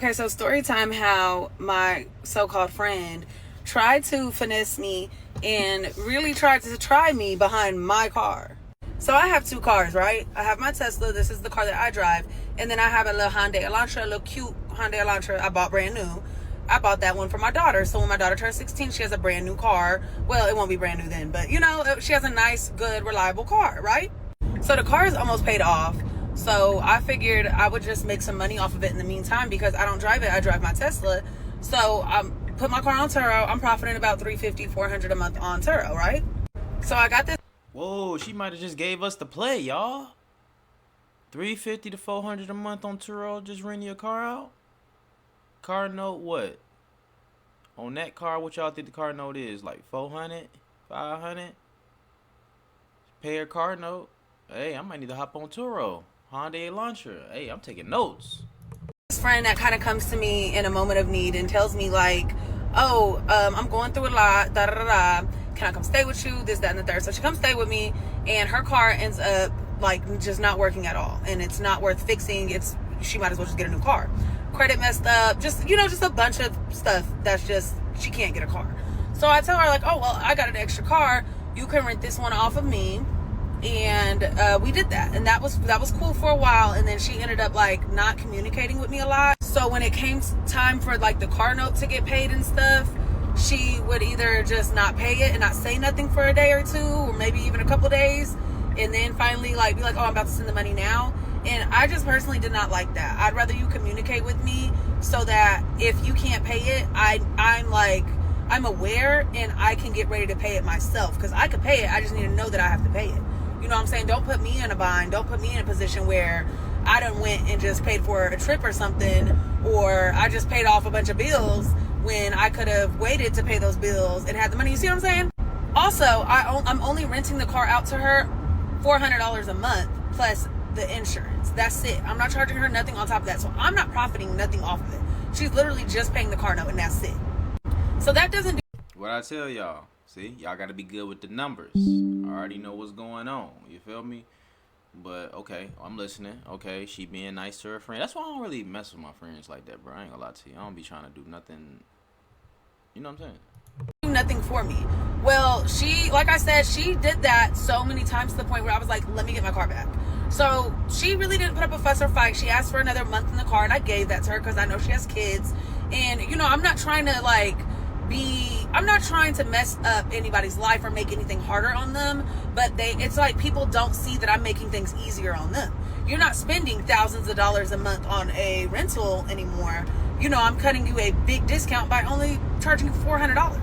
Okay, so story time how my so-called friend tried to finesse me and really tried to try me behind my car. So I have two cars, right? I have my Tesla. This is the car that I drive. And then I have a little Hyundai Elantra, a little cute Hyundai Elantra I bought brand new. I bought that one for my daughter. So when my daughter turns 16, she has a brand new car. Well, it won't be brand new then, but you know, she has a nice, good, reliable car, right? So the car is almost paid off. So I figured I would just make some money off of it in the meantime because I don't drive it. I drive my Tesla. So I put my car on Turo. I'm profiting about $350, $400 a month on Turo, right? So I got this. Whoa, she might have just gave us the play, y'all. $350 to $400 a month on Turo, just renting your car out? Car note what? On that car, what y'all think the car note is? Like $400, $500? Pay her car note. Hey, I might need to hop on Turo. Hyundai Elantra. Hey, I'm taking notes. This friend that kind of comes to me in a moment of need and tells me like, oh, I'm going through a lot, da da da da. Can I come stay with you? This, that, and the third. So she comes stay with me, and her car ends up like just not working at all, and it's not worth fixing. She might as well just get a new car. Credit messed up, just a bunch of stuff that's just she can't get a car. So I tell her like, oh well, I got an extra car. You can rent this one off of me. And we did that, and that was cool for a while, and then she ended up like not communicating with me a lot. So when it came time for like the car note to get paid and stuff, she would either just not pay it and not say nothing for a day or two, or maybe even a couple days, and then finally like be like, oh, I'm about to send the money now. And I just personally did not like that. I'd rather you communicate with me so that if you can't pay it, I'm aware and I can get ready to pay it myself, because I could pay it. I just need to know that I have to pay it. You know what I'm saying? Don't put me in a bind. Don't put me in a position where I done went and just paid for a trip or something, or I just paid off a bunch of bills when I could have waited to pay those bills and had the money. You see what I'm saying? Also, I'm only renting the car out to her $400 a month plus the insurance. That's it. I'm not charging her nothing on top of that. So I'm not profiting nothing off of it. She's literally just paying the car note and that's it. So that doesn't do. What I tell y'all, see, y'all got to be good with the numbers. I already know what's going on. You feel me? But, okay, I'm listening. Okay, she being nice to her friend. That's why I don't really mess with my friends like that, bro. I ain't gonna lie to you. I don't be trying to do nothing. You know what I'm saying? Nothing for me. Well, she, like I said, she did that so many times to the point where I was like, let me get my car back. So she really didn't put up a fuss or fight. She asked for another month in the car, and I gave that to her because I know she has kids. And, you know, I'm not trying to mess up anybody's life or make anything harder on them, but it's like people don't see that I'm making things easier on them. You're not spending thousands of dollars a month on a rental anymore. You know, I'm cutting you a big discount by only charging you $400.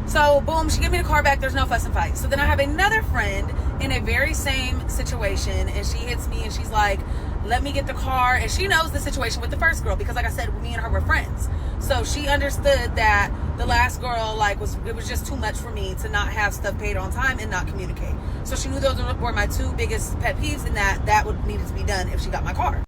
So boom, she gave me the car back. There's no fuss and fight. So then I have another friend in a very same situation, and she hits me and she's like, let me get the car. And she knows the situation with the first girl because, like I said, me and her were friends. So she understood that the last girl, it was just too much for me to not have stuff paid on time and not communicate. So she knew those were my two biggest pet peeves, and that would needed to be done if she got my car.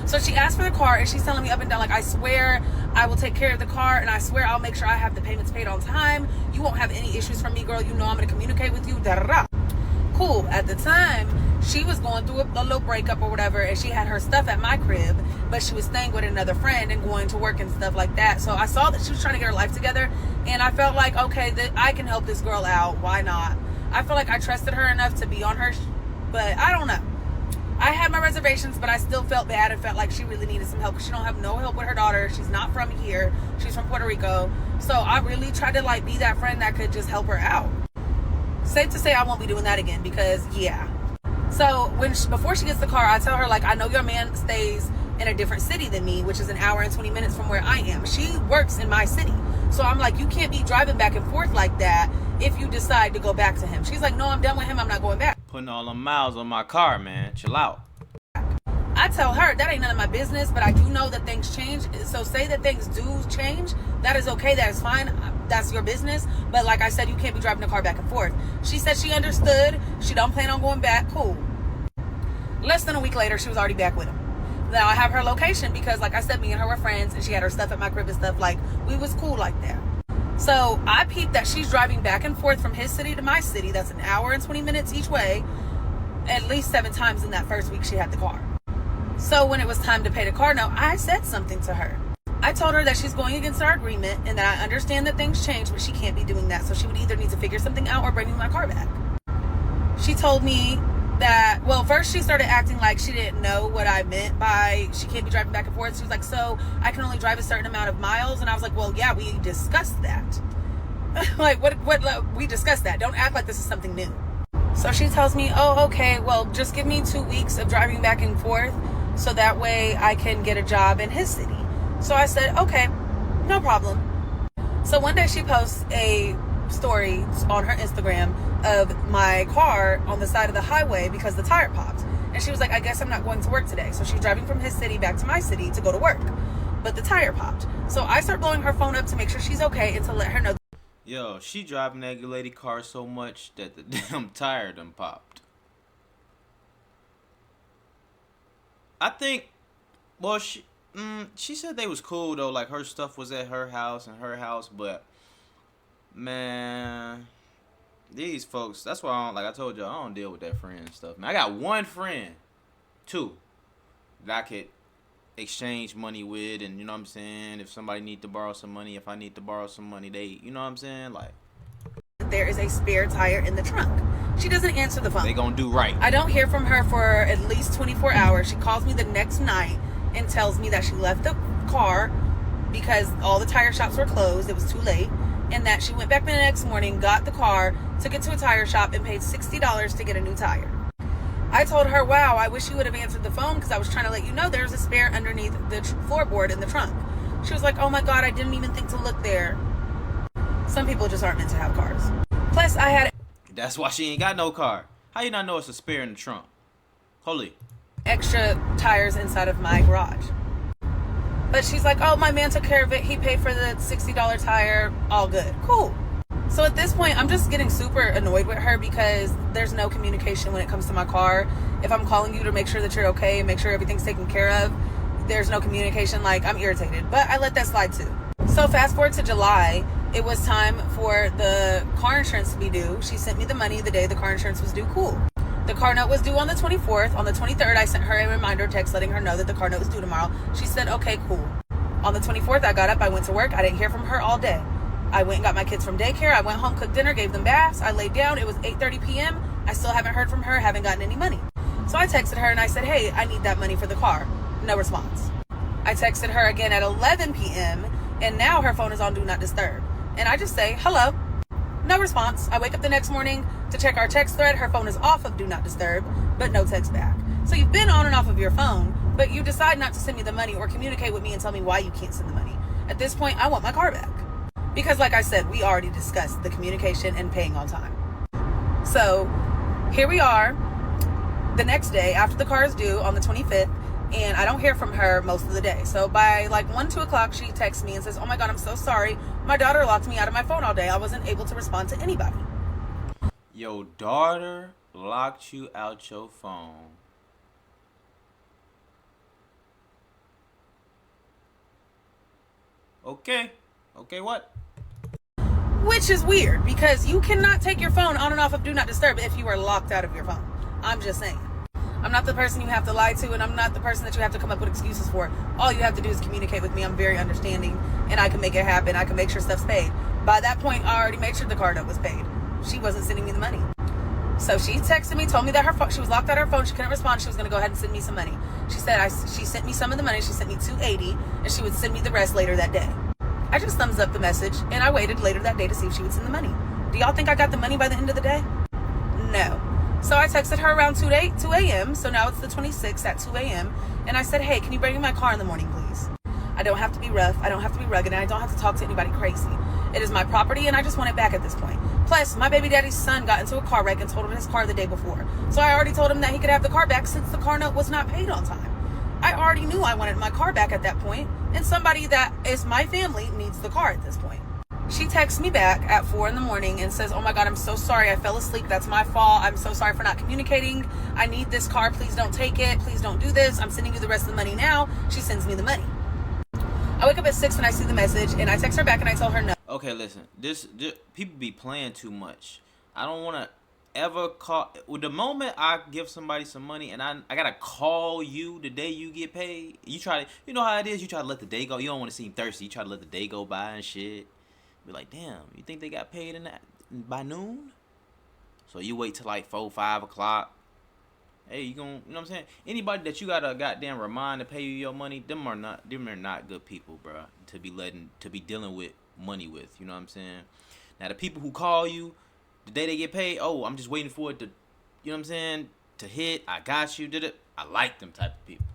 So she asked for the car, and she's telling me up and down, like, I swear I will take care of the car, and I swear I'll make sure I have the payments paid on time. You won't have any issues from me, girl. You know I'm going to communicate with you. Da da da. Cool. At the time, she was going through a little breakup or whatever, and she had her stuff at my crib, but she was staying with another friend and going to work and stuff like that. So I saw that she was trying to get her life together, and I felt like, okay, that I can help this girl out. Why not? I feel like I trusted her enough to be on her, but I don't know. I had my reservations, but I still felt bad and felt like she really needed some help because she don't have no help with her daughter. She's not from here. She's from Puerto Rico. So I really tried to be that friend that could just help her out. Safe to say I won't be doing that again because, yeah. So before she gets the car, I tell her, I know your man stays in a different city than me, which is an hour and 20 minutes from where I am. She works in my city. So I'm like, you can't be driving back and forth like that if you decide to go back to him. She's like, no, I'm done with him. I'm not going back. Putting all the miles on my car, man. Chill out. I tell her that ain't none of my business, but I do know that things change. So say that things do change. That is okay. That is fine. That's your business. But like I said, you can't be driving the car back and forth. She said she understood. She don't plan on going back. Cool. Less than a week later, she was already back with him. Now I have her location because, like I said, me and her were friends, and she had her stuff at my crib and stuff. We was cool like that. So I peeped that she's driving back and forth from his city to my city. That's an hour and 20 minutes each way, at least 7 times in that first week she had the car. So when it was time to pay the car note, I said something to her. I told her that she's going against our agreement and that I understand that things change, but she can't be doing that. So she would either need to figure something out or bring me my car back. She told me that, well, first she started acting like she didn't know what I meant by she can't be driving back and forth. She was like, so I can only drive a certain amount of miles. And I was like, well, yeah, we discussed that. Like, what, we discussed that. Don't act like this is something new. So she tells me, oh, okay, well, just give me 2 weeks of driving back and forth so that way I can get a job in his city. So I said, okay, no problem. So one day she posts a story on her Instagram of my car on the side of the highway because the tire popped. And she was like, I guess I'm not going to work today. So she's driving from his city back to my city to go to work. But the tire popped. So I start blowing her phone up to make sure she's okay and to let her know. Yo, she driving that lady car so much that the damn tire done popped. I think, well, she said they was cool though, like her stuff was at her house and her house, but man, these folks, that's why I don't, like I told you, I don't deal with that friend stuff. Man, I got one friend, two, that I could exchange money with, and you know what I'm saying, if somebody need to borrow some money, if I need to borrow some money, they, you know what I'm saying, like, there is a spare tire in the trunk. She doesn't answer the phone. They gonna do right. I don't hear from her for at least 24 hours. She calls me the next night and tells me that she left the car because all the tire shops were closed. It was too late. And that she went back the next morning, got the car, took it to a tire shop, and paid $60 to get a new tire. I told her, wow, I wish you would have answered the phone because I was trying to let you know there's a spare underneath the floorboard in the trunk. She was like, oh my God, I didn't even think to look there. Some people just aren't meant to have cars. Plus, I had... That's why she ain't got no car. How you not know it's a spare in the trunk? Holy. Extra tires inside of my garage. But she's like, oh, my man took care of it. He paid for the $60 tire. All good. Cool. So at this point, I'm just getting super annoyed with her because there's no communication when it comes to my car. If I'm calling you to make sure that you're okay and make sure everything's taken care of, there's no communication. Like, I'm irritated. But I let that slide too. So fast forward to July. It was time for the car insurance to be due. She sent me the money the day the car insurance was due. Cool. The car note was due on the 24th. On the 23rd, I sent her a reminder text letting her know that the car note was due tomorrow. She said, okay, cool. On the 24th, I got up. I went to work. I didn't hear from her all day. I went and got my kids from daycare. I went home, cooked dinner, gave them baths. I laid down. It was 8:30 p.m. I still haven't heard from her, haven't gotten any money. So I texted her and I said, hey, I need that money for the car. No response. I texted her again at 11 p.m. and now her phone is on Do Not Disturb. And I just say, hello. No response. I wake up the next morning to check our text thread. Her phone is off of Do Not Disturb, but no text back. So you've been on and off of your phone, but you decide not to send me the money or communicate with me and tell me why you can't send the money. At this point, I want my car back. Because like I said, we already discussed the communication and paying on time. So here we are the next day after the car is due on the 25th. And I don't hear from her most of the day. So by like 1, 2 o'clock, she texts me and says, oh my God, I'm so sorry. My daughter locked me out of my phone all day. I wasn't able to respond to anybody. Your daughter locked you out your phone. Okay. Okay, what? Which is weird because you cannot take your phone on and off of Do Not Disturb if you are locked out of your phone. I'm just saying. I'm not the person you have to lie to, and I'm not the person that you have to come up with excuses for. All you have to do is communicate with me. I'm very understanding, and I can make it happen. I can make sure stuff's paid. By that point, I already made sure the car note was paid. She wasn't sending me the money. So she texted me, told me that she was locked out of her phone. She couldn't respond. She was going to go ahead and send me some money. She said she sent me some of the money. She sent me $280, and she would send me the rest later that day. I just thumbs up the message, and I waited later that day to see if she would send the money. Do y'all think I got the money by the end of the day? No. So I texted her around 2 a.m. So now it's the 26th at 2 a.m. And I said, hey, can you bring me my car in the morning, please? I don't have to be rough. I don't have to be rugged. And I don't have to talk to anybody crazy. It is my property and I just want it back at this point. Plus, my baby daddy's son got into a car wreck and told him his car the day before. So I already told him that he could have the car back since the car note was not paid on time. I already knew I wanted my car back at that point. And somebody that is my family needs the car at this point. She texts me back at 4 in the morning and says, oh my God, I'm so sorry. I fell asleep. That's my fault. I'm so sorry for not communicating. I need this car. Please don't take it. Please don't do this. I'm sending you the rest of the money now. She sends me the money. I wake up at 6 when I see the message and I text her back and I tell her no. Okay, listen. This people be playing too much. I don't want to ever call the moment I give somebody some money and I gotta call you the day you get paid? You try to, you know how it is. You try to let the day go. You don't want to seem thirsty. You try to let the day go by and shit. Be like, damn, you think they got paid in that by noon? So you wait till like 4, 5 o'clock. Hey, you know what I'm saying? Anybody that you gotta goddamn remind to pay you your money, them are not good people, bro. To be dealing with money with. You know what I'm saying? Now the people who call you the day they get paid, oh, I'm just waiting for it to, you know what I'm saying, to hit. I got you. Did it? I like them type of people.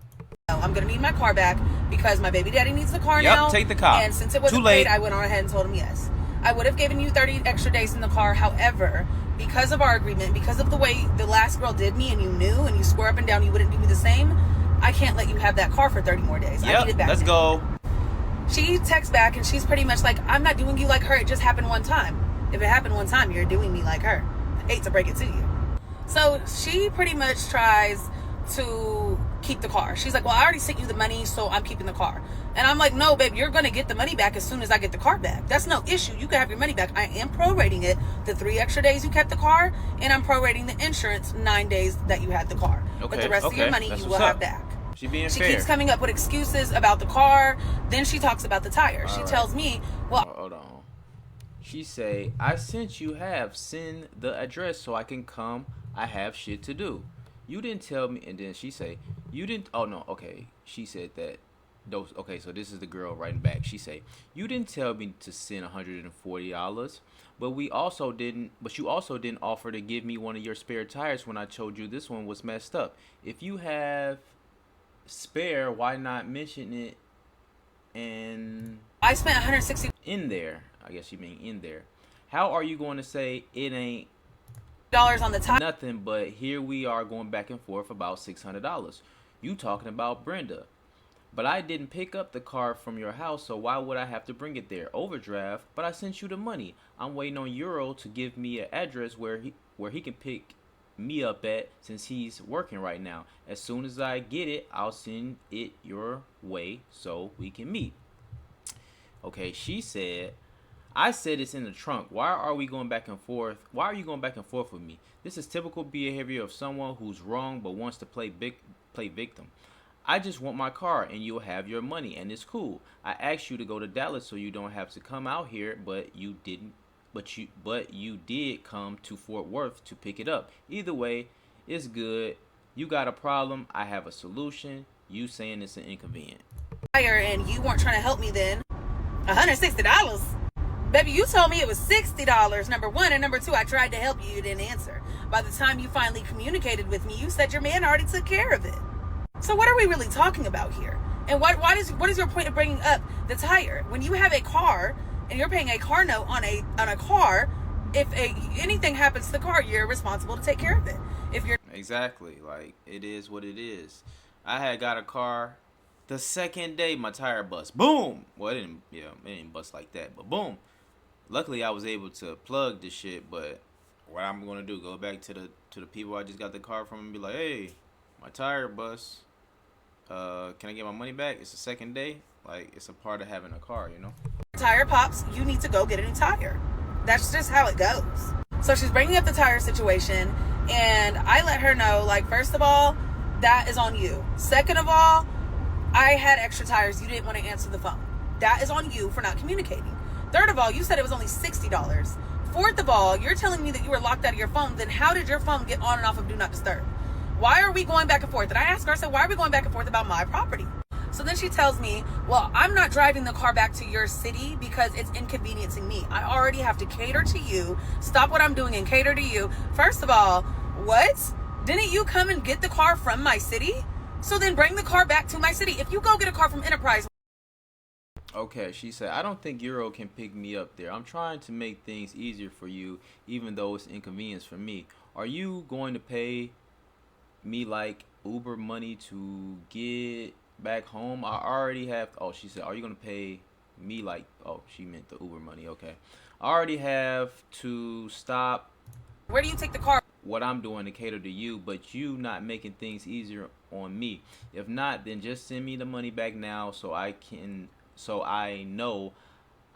I'm gonna need my car back because my baby daddy needs the car now. Yep, take the car. And since it wasn't paid, I went on ahead and told him yes. I would have given you 30 extra days in the car. However, because of our agreement, because of the way the last girl did me and you knew and you swore up and down you wouldn't do me the same, I can't let you have that car for 30 more days. Yep, I need it back. Let's go. She texts back and she's pretty much like, I'm not doing you like her. It just happened one time. If it happened one time, you're doing me like her. I hate to break it to you. So she pretty much tries to keep the car. She's like, well, I already sent you the money, so I'm keeping the car. And I'm like, no, babe, you're going to get the money back as soon as I get the car back. That's no issue. You can have your money back. I am prorating it, the 3 extra days you kept the car, and I'm prorating the insurance 9 days that you had the car. Okay, but the rest of your money you will have back. She being She fair. keeps coming up with excuses about the car. Then she talks about the tire. She tells me, well, hold on. She say, I sent you send the address so I can come. I have shit to do. You didn't tell me. And then she say, you didn't. Oh no, okay. She said that. Okay, so this is the girl writing back. She say, you didn't tell me to send $140, but you also didn't offer to give me one of your spare tires when I told you this one was messed up. If you have spare, why not mention it? And I spent $160 in there. I guess you mean in there. How are you going to say it ain't on the tire? Nothing, but here we are going back and forth about $600. You talking about Brenda. But I didn't pick up the car from your house, so why would I have to bring it there? Overdraft, but I sent you the money. I'm waiting on Euro to give me an address where he can pick me up at, since he's working right now. As soon as I get it, I'll send it your way so we can meet. Okay, she said, I said it's in the trunk. Why are we going back and forth? Why are you going back and forth with me? This is typical behavior of someone who's wrong but wants to play victim. I just want my car and you'll have your money and it's cool. I asked you to go to Dallas so you don't have to come out here, but you didn't. But you did come to Fort Worth to pick it up. Either way, it's good. You got a problem. I have a solution. You saying it's an inconvenient. And you weren't trying to help me then. $160. Baby, you told me it was $60, number one. And number two, I tried to help you. You didn't answer. By the time you finally communicated with me, you said your man already took care of it. So what are we really talking about here? And what is your point of bringing up the tire? When you have a car and you're paying a car note on a car, if anything happens to the car, you're responsible to take care of it. If you're Exactly, like it is what it is. I had got a car the second day my tire bust. Boom. Well, it didn't bust like that, but boom. Luckily, I was able to plug this shit. But what I'm gonna do? Go back to the people I just got the car from and be like, hey, my tire bust. Can I get my money back? It's the second day. Like, it's a part of having a car, you know? Tire pops, you need to go get a new tire. That's just how it goes. So she's bringing up the tire situation, and I let her know, like, first of all, that is on you. Second of all, I had extra tires. You didn't want to answer the phone. That is on you for not communicating. Third of all, you said it was only $60. Fourth of all, you're telling me that you were locked out of your phone. Then how did your phone get on and off of Do Not Disturb? Why are we going back and forth? And I asked her, I said, why are we going back and forth about my property? So then she tells me, well, I'm not driving the car back to your city because it's inconveniencing me. I already have to cater to you, stop what I'm doing and cater to you. First of all, what? Didn't you come and get the car from my city? So then bring the car back to my city. If you go get a car from Enterprise. Okay, she said, I don't think Euro can pick me up there. I'm trying to make things easier for you, even though it's inconvenience for me. Are you going to pay me like Uber money to get back home? I already have. Oh, she said, are you gonna pay me like? Oh, she meant the Uber money. Okay, I already have to stop. Where do you take the car? What I'm doing to cater to you, but you not making things easier on me. If not, then just send me the money back now, so I know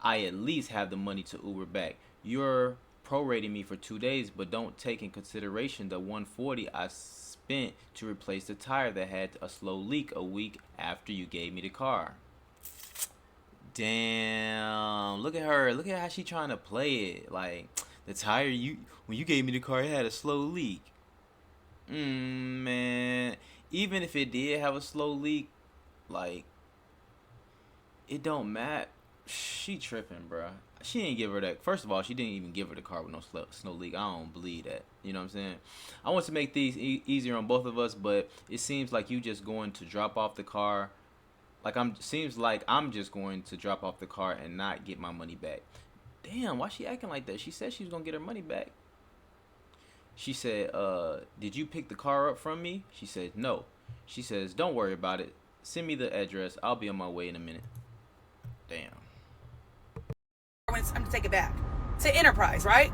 I at least have the money to Uber back. Your prorating me for 2 days, but don't take in consideration the $140 I spent to replace the tire that had a slow leak a week after you gave me the car. Damn, look at her. Look at how she trying to play it. Like, the tire, when you gave me the car, it had a slow leak. Man, even if it did have a slow leak, like, it don't matter. She tripping, bruh. She didn't give her that. First of all, she didn't even give her the car with no snow leak. I don't believe that. You know what I'm saying? I want to make these easier on both of us, but it seems like you just going to drop off the car. Seems like I'm just going to drop off the car and not get my money back. Damn, why she acting like that? She said she was gonna get her money back. She said, did you pick the car up from me? She said, no. She says, don't worry about it. Send me the address. I'll be on my way in a minute. Damn. When it's time to take it back to Enterprise, right?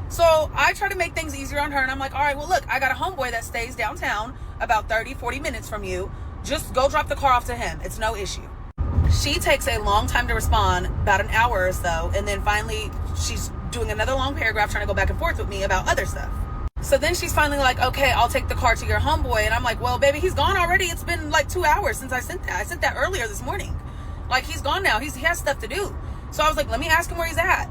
So I try to make things easier on her, and I'm like, all right, well, look, I got a homeboy that stays downtown about 30-40 minutes from you. Just go drop the car off to him. It's no issue. She takes a long time to respond, about an hour or so, and then finally she's doing another long paragraph trying to go back and forth with me about other stuff. So then she's finally like, okay, I'll take the car to your homeboy. And I'm like, well, baby, he's gone already. It's been like 2 hours since I sent that. I sent that earlier this morning. Like, he's gone now. He has stuff to do. So I was like, let me ask him where he's at.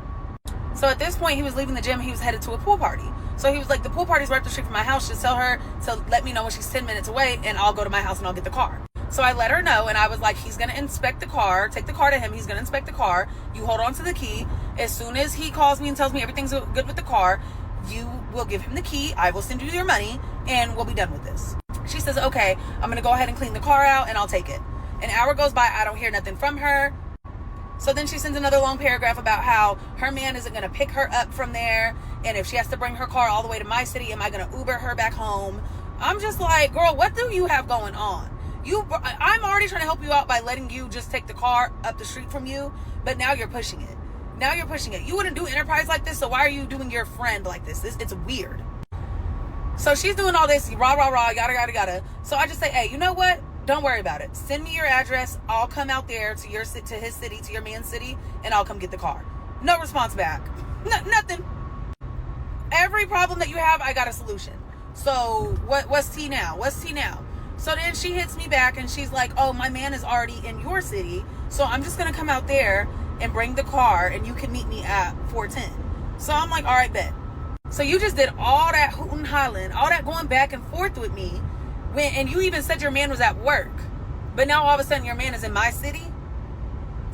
So at this point, he was leaving the gym. He was headed to a pool party. So he was like, the pool party's right up the street from my house. Just tell her to let me know when she's 10 minutes away, and I'll go to my house and I'll get the car. So I let her know, and I was like, he's going to inspect the car. Take the car to him. He's going to inspect the car. You hold on to the key. As soon as he calls me and tells me everything's good with the car, you will give him the key. I will send you your money, and we'll be done with this. She says, okay, I'm going to go ahead and clean the car out, and I'll take it. An hour goes by. I don't hear nothing from her. So then she sends another long paragraph about how her man isn't going to pick her up from there. And if she has to bring her car all the way to my city, am I going to Uber her back home? I'm just like, girl, what do you have going on? I'm already trying to help you out by letting you just take the car up the street from you. But now you're pushing it. Now you're pushing it. You wouldn't do Enterprise like this. So why are you doing your friend like this? It's weird. So she's doing all this rah, rah, rah, yada, yada, yada. So I just say, hey, you know what? Don't worry about it. Send me your address. I'll come out there to his city, to your man's city, and I'll come get the car. No response back. Nothing. Every problem that you have, I got a solution. So what's T now? What's T now? So then she hits me back and she's like, oh, my man is already in your city. So I'm just going to come out there and bring the car and you can meet me at 410. So I'm like, all right, bet. So you just did all that hootin' hollering, all that going back and forth with me. And you even said your man was at work. But now all of a sudden your man is in my city.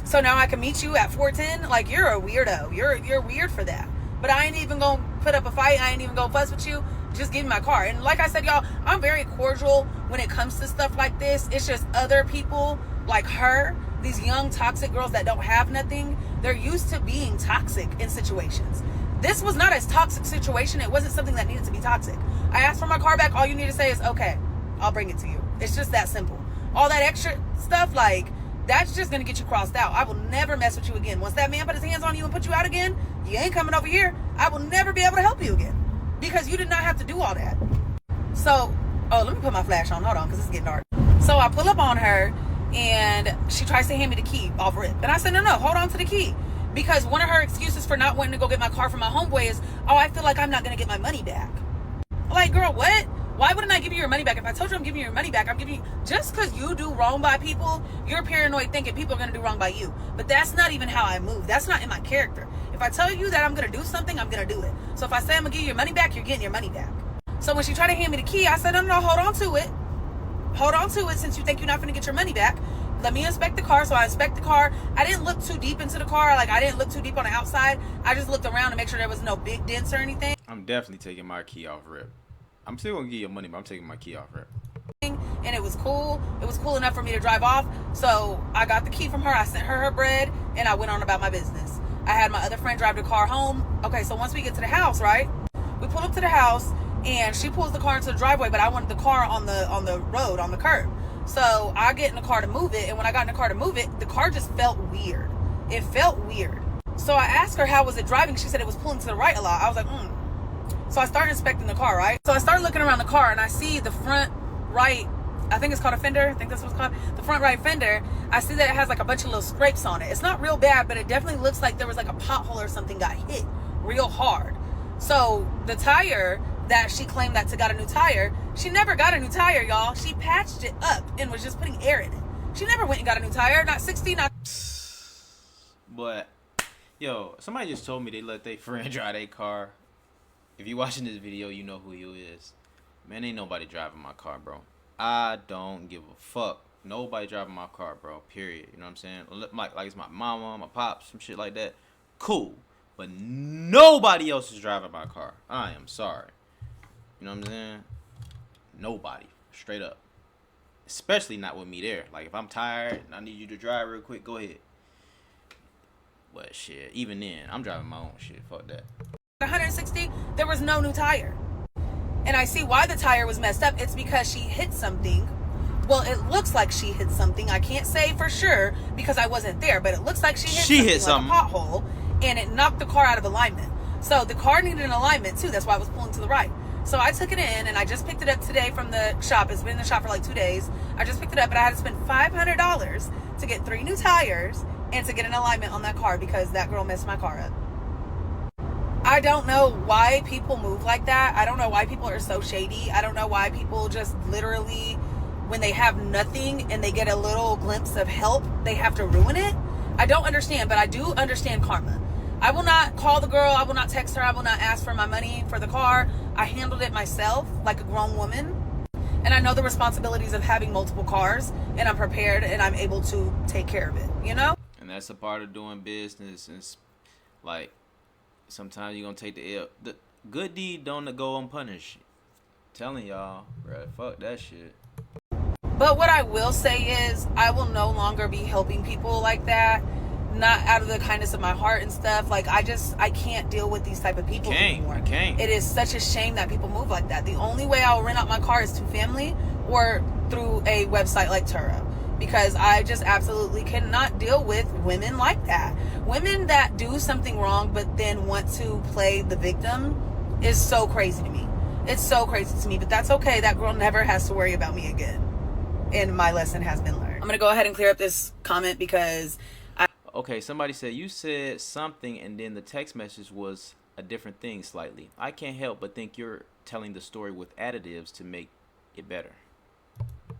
So now I can meet you at 410? Like, you're a weirdo. You're weird for that. But I ain't even gonna put up a fight. I ain't even gonna fuss with you. Just give me my car. And like I said, y'all, I'm very cordial when it comes to stuff like this. It's just other people like her, these young toxic girls that don't have nothing, they're used to being toxic in situations. This was not a toxic situation. It wasn't something that needed to be toxic. I asked for my car back. All you need to say is, okay, I'll bring it to you. It's just that simple. All that extra stuff, like, that's just going to get you crossed out. I will never mess with you again. Once that man put his hands on you and put you out again, you ain't coming over here. I will never be able to help you again because you did not have to do all that. So, oh, let me put my flash on. Hold on, because it's getting dark. So I pull up on her and she tries to hand me the key off rip. And I said, no, hold on to the key. Because one of her excuses for not wanting to go get my car from my homeboy is, oh, I feel like I'm not going to get my money back. Like, girl, what? Why wouldn't I give you your money back? If I told you I'm giving you your money back, I'm giving you... Just because you do wrong by people, you're paranoid thinking people are going to do wrong by you. But that's not even how I move. That's not in my character. If I tell you that I'm going to do something, I'm going to do it. So if I say I'm going to give you your money back, you're getting your money back. So when she tried to hand me the key, I said, no, hold on to it. Hold on to it since you think you're not going to get your money back. Let me inspect the car. So I inspect the car. I didn't look too deep into the car. Like, I didn't look too deep on the outside. I just looked around to make sure there was no big dents or anything. I'm definitely taking my key off rip. I'm still gonna give you money, but I'm taking my key off rip. And it was cool. It was cool enough for me to drive off. So I got the key from her. I sent her her bread, and I went on about my business. I had my other friend drive the car home. Okay, so once we get to the house, right? We pull up to the house, and she pulls the car into the driveway, but I wanted the car on the road, on the curb. So I get in the car to move it, and when I got in the car to move it, the car just felt weird. It felt weird. So I asked her, how was it driving? She said it was pulling to the right a lot. I was like, So I started inspecting the car, right? So I started looking around the car, and I see the front right, I think it's called a fender. I think that's what it's called. The front right fender. I see that it has like a bunch of little scrapes on it. It's not real bad, but it definitely looks like there was like a pothole or something got hit real hard. So the tire that she claimed that got a new tire, she never got a new tire, y'all. She patched it up and was just putting air in it. She never went and got a new tire. Not 60, not... But, yo, somebody just told me they let their friend drive their car. If you're watching this video, you know who you is. Man, ain't nobody driving my car, bro. I don't give a fuck. Nobody driving my car, bro. Period. You know what I'm saying? Like it's my mama, my pops, some shit like that. Cool. But nobody else is driving my car. I am sorry. You know what I'm saying? Nobody. Straight up. Especially not with me there. Like, if I'm tired and I need you to drive real quick, go ahead. But shit, even then, I'm driving my own shit. Fuck that. 160, there was no new tire. And I see why the tire was messed up. It's because she hit something. Well, it looks like she hit something. I can't say for sure because I wasn't there, but it looks like she hit something like a pothole, and it knocked the car out of alignment. So the car needed an alignment too. That's why I was pulling to the right. So I took it in, and I just picked it up today from the shop. It's been in the shop for like 2 days. I just picked it up, and I had to spend $500 to get 3 new tires and to get an alignment on that car because that girl messed my car up. I don't know why people move like that. I don't know why people are so shady. I don't know why people just literally, when they have nothing and they get a little glimpse of help, they have to ruin it. I don't understand, but I do understand karma. I will not call the girl. I will not text her. I will not ask for my money for the car. I handled it myself like a grown woman. And I know the responsibilities of having multiple cars, and I'm prepared and I'm able to take care of it, you know? And that's a part of doing business. And like, sometimes you're going to take the L. The good deed don't go unpunished. Telling y'all, bro, fuck that shit. But what I will say is I will no longer be helping people like that. Not out of the kindness of my heart and stuff. Like, I can't deal with these type of people anymore. It is such a shame that people move like that. The only way I'll rent out my car is to family or through a website like Turo. Because I just absolutely cannot deal with women like that. Women that do something wrong but then want to play the victim is so crazy to me. It's so crazy to me. But that's okay. That girl never has to worry about me again. And my lesson has been learned. I'm going to go ahead and clear up this comment because... Okay, somebody said, you said something and then the text message was a different thing slightly. I can't help but think you're telling the story with additives to make it better.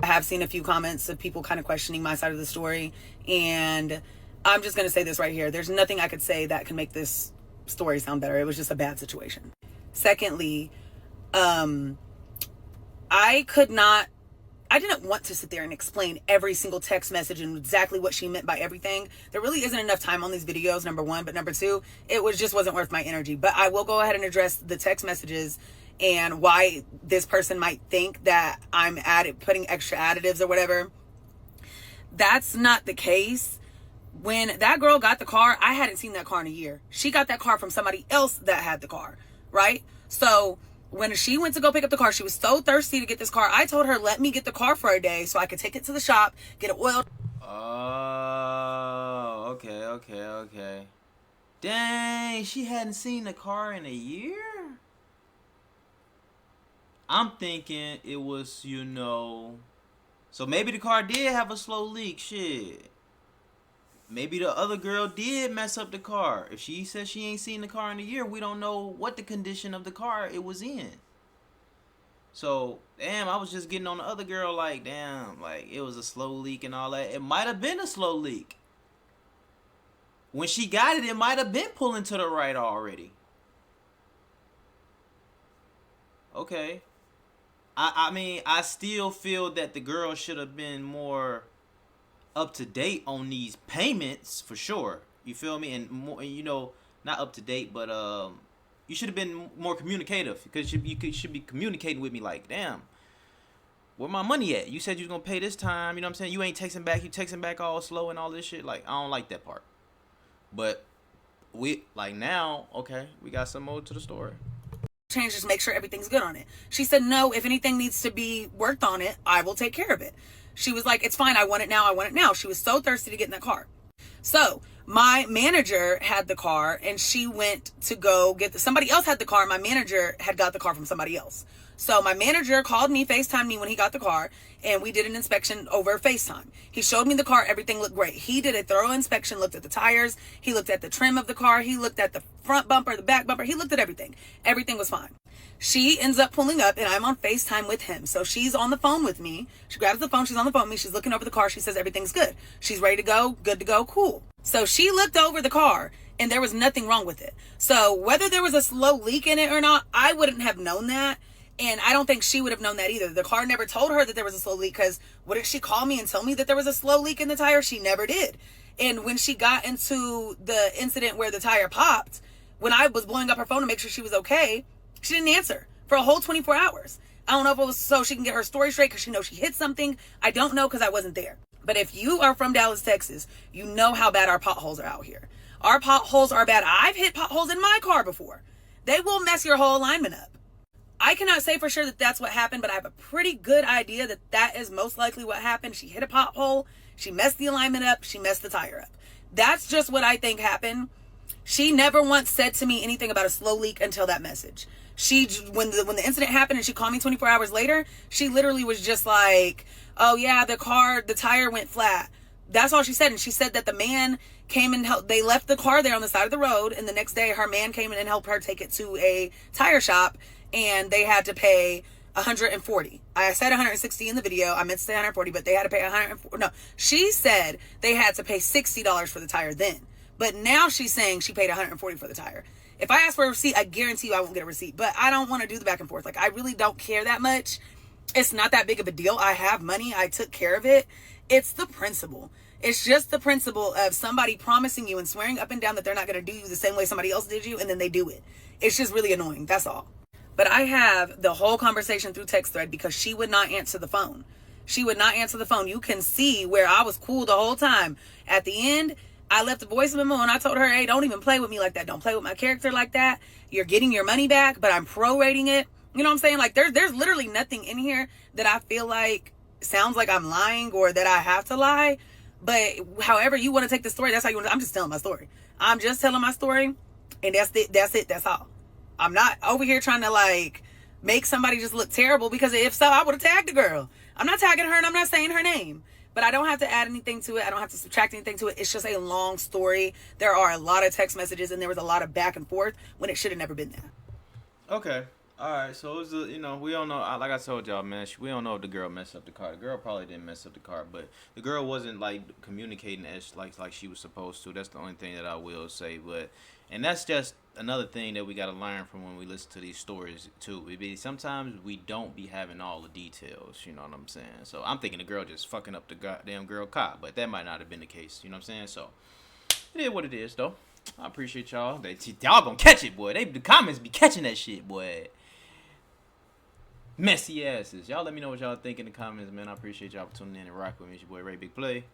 I have seen a few comments of people kind of questioning my side of the story, and I'm just going to say this right here. There's nothing I could say that can make this story sound better. It was just a bad situation. Secondly, I didn't want to sit there and explain every single text message and exactly what she meant by everything. There really isn't enough time on these videos, number one. But number two, just wasn't worth my energy. But I will go ahead and address the text messages and why this person might think that I'm putting extra additives or whatever. That's not the case. When that girl got the car, I hadn't seen that car in a year. She got that car from somebody else that had the car, right? So when she went to go pick up the car, she was so thirsty to get this car. I told her, let me get the car for a day so I could take it to the shop, get it oiled. Oh, okay. Dang, she hadn't seen the car in a year? I'm thinking it was, so maybe the car did have a slow leak, shit. Maybe the other girl did mess up the car. If she says she ain't seen the car in a year, we don't know what the condition of the car it was in. So, damn, I was just getting on the other girl like, damn, like, it was a slow leak and all that. It might have been a slow leak. When she got it, it might have been pulling to the right already. Okay. I mean, I still feel that the girl should have been more up to date on these payments for sure. You feel me? And more, not up to date, but you should have been more communicative because you should be communicating with me like, damn, where my money at? You said you was gonna pay this time. You know what I'm saying? You ain't texting back. You texting back all slow and all this shit. Like, I don't like that part. But we now, okay, we got some more to the story. Change, just make sure everything's good on it. She said, no, if anything needs to be worked on it, I will take care of it. She was like, it's fine. I want it now. She was so thirsty to get in that car. So my manager had the car and she went to go get somebody else had the car. My manager had got the car from somebody else. So my manager called me, FaceTimed me when he got the car, and we did an inspection over FaceTime. He showed me the car. Everything looked great. He did a thorough inspection, looked at the tires. He looked at the trim of the car. He looked at the front bumper, the back bumper. He looked at everything. Everything was fine. She ends up pulling up, and I'm on FaceTime with him. So she's on the phone with me. She grabs the phone. She's on the phone with me. She's looking over the car. She says everything's good. She's ready to go. Good to go. Cool. So she looked over the car, and there was nothing wrong with it. So whether there was a slow leak in it or not, I wouldn't have known that. And I don't think she would have known that either. The car never told her that there was a slow leak, because what did she call me and tell me that there was a slow leak in the tire? She never did. And when she got into the incident where the tire popped, when I was blowing up her phone to make sure she was okay, she didn't answer for a whole 24 hours. I don't know if it was so she can get her story straight because she knows she hit something. I don't know, because I wasn't there. But if you are from Dallas, Texas, you know how bad our potholes are out here. Our potholes are bad. I've hit potholes in my car before. They will mess your whole alignment up. I cannot say for sure that that's what happened, but I have a pretty good idea that that is most likely what happened. She hit a pothole. She messed the alignment up. She messed the tire up. That's just what I think happened. She never once said to me anything about a slow leak until that message. When the incident happened and she called me 24 hours later, she literally was just like, oh yeah, the tire went flat. That's all she said. And she said that the man came and helped. They left the car there on the side of the road, and the next day her man came in and helped her take it to a tire shop, and they had to pay $140. I said $160 in the video. I meant to say $140, but they had to pay $140. No, she said they had to pay $60 for the tire then. But now she's saying she paid $140 for the tire. If I ask for a receipt, I guarantee you I won't get a receipt. But I don't want to do the back and forth. Like, I really don't care that much. It's not that big of a deal. I have money. I took care of it. It's the principle. It's just the principle of somebody promising you and swearing up and down that they're not going to do you the same way somebody else did you, and then they do it. It's just really annoying. That's all. But I have the whole conversation through text thread because she would not answer the phone. She would not answer the phone. You can see where I was cool the whole time. At the end, I left a voice memo and I told her, hey, don't even play with me like that. Don't play with my character like that. You're getting your money back, but I'm prorating it. You know what I'm saying? Like, there's literally nothing in here that I feel like sounds like I'm lying or that I have to lie. But however you want to take the story, that's how you want to. I'm just telling my story. I'm just telling my story, and that's it. That's all. I'm not over here trying to like make somebody just look terrible, because if so, I would have tagged the girl. I'm not tagging her and I'm not saying her name. But I don't have to add anything to it. I don't have to subtract anything to it. It's just a long story. There are a lot of text messages and there was a lot of back and forth when it should have never been there. Okay. All right. So it was, we don't know. Like I told y'all, man, we don't know if the girl messed up the car. The girl probably didn't mess up the car, but the girl wasn't like communicating as like she was supposed to. That's the only thing that I will say. And that's just another thing that we got to learn from when we listen to these stories too. Sometimes we don't be having all the details, you know what I'm saying? So I'm thinking the girl just fucking up the goddamn girl cop, but that might not have been the case, you know what I'm saying? So it is what it is, though. I appreciate y'all. Y'all gonna catch it, boy. The comments be catching that shit, boy. Messy asses. Y'all let me know what y'all think in the comments, man. I appreciate y'all for tuning in and rock with me. It's your boy Ray Big Play.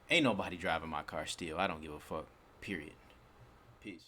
Ain't nobody driving my car still. I don't give a fuck. Period. Peace.